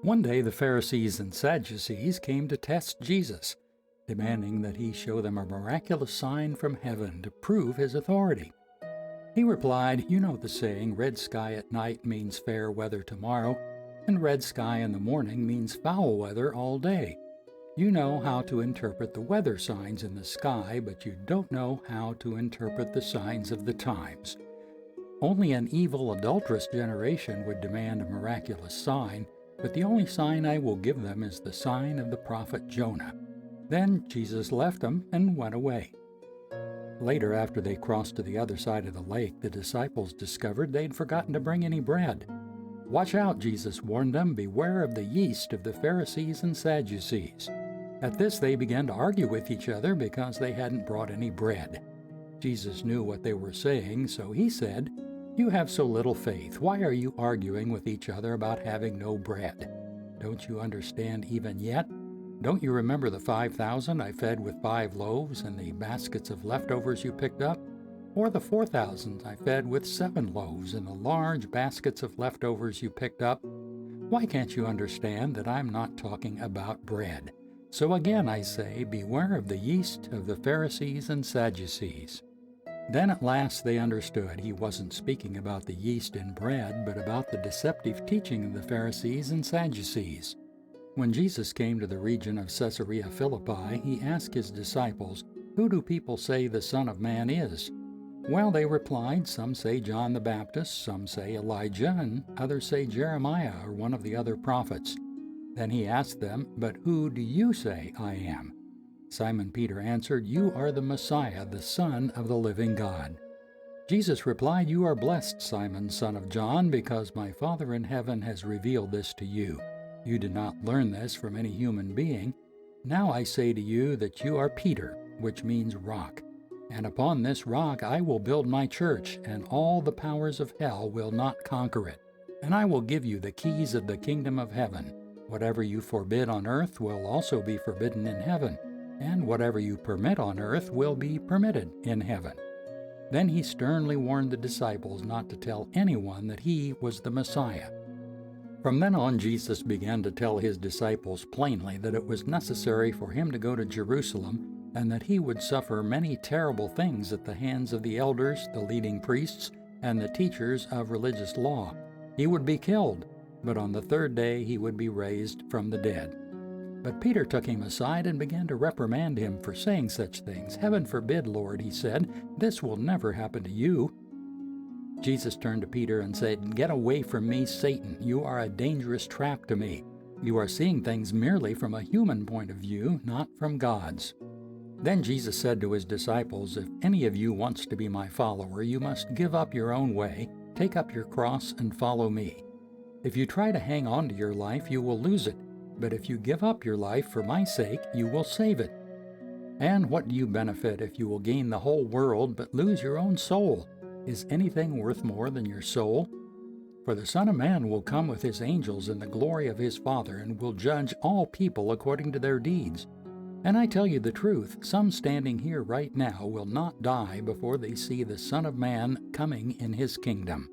One day the Pharisees and Sadducees came to test Jesus, demanding that he show them a miraculous sign from heaven to prove his authority. He replied, "You know the saying, red sky at night means fair weather tomorrow, and red sky in the morning means foul weather all day. You know how to interpret the weather signs in the sky, but you don't know how to interpret the signs of the times. Only an evil, adulterous generation would demand a miraculous sign, but the only sign I will give them is the sign of the prophet Jonah." Then Jesus left them and went away. Later, after they crossed to the other side of the lake, the disciples discovered they'd forgotten to bring any bread. "Watch out," Jesus warned them, "beware of the yeast of the Pharisees and Sadducees." At this they began to argue with each other because they hadn't brought any bread. Jesus knew what they were saying, so he said, "You have so little faith. Why are you arguing with each other about having no bread? Don't you understand even yet? Don't you remember the 5,000 I fed with 5 loaves and the baskets of leftovers you picked up? Or the 4,000 I fed with 7 loaves and the large baskets of leftovers you picked up? Why can't you understand that I'm not talking about bread? So again I say, beware of the yeast of the Pharisees and Sadducees." Then at last they understood he wasn't speaking about the yeast in bread, but about the deceptive teaching of the Pharisees and Sadducees. When Jesus came to the region of Caesarea Philippi, he asked his disciples, "Who do people say the Son of Man is?" Well, they replied, "Some say John the Baptist, some say Elijah, and others say Jeremiah or one of the other prophets." Then he asked them, "But who do you say I am?" Simon Peter answered, "You are the Messiah, the Son of the living God." Jesus replied, "You are blessed, Simon, son of John, because my Father in heaven has revealed this to you. You did not learn this from any human being. Now I say to you that you are Peter, which means rock. And upon this rock I will build my church, and all the powers of hell will not conquer it. And I will give you the keys of the kingdom of heaven. Whatever you forbid on earth will also be forbidden in heaven, and whatever you permit on earth will be permitted in heaven." Then he sternly warned the disciples not to tell anyone that he was the Messiah. From then on, Jesus began to tell his disciples plainly that it was necessary for him to go to Jerusalem and that he would suffer many terrible things at the hands of the elders, the leading priests, and the teachers of religious law. He would be killed, but on the 3rd day he would be raised from the dead. But Peter took him aside and began to reprimand him for saying such things. "Heaven forbid, Lord," he said, "this will never happen to you." Jesus turned to Peter and said, "Get away from me, Satan. You are a dangerous trap to me. You are seeing things merely from a human point of view, not from God's." Then Jesus said to his disciples, "If any of you wants to be my follower, you must give up your own way, take up your cross, and follow me. If you try to hang on to your life, you will lose it. But if you give up your life for my sake, you will save it. And what do you benefit if you will gain the whole world but lose your own soul? Is anything worth more than your soul? For the Son of Man will come with his angels in the glory of his Father and will judge all people according to their deeds. And I tell you the truth, some standing here right now will not die before they see the Son of Man coming in his kingdom."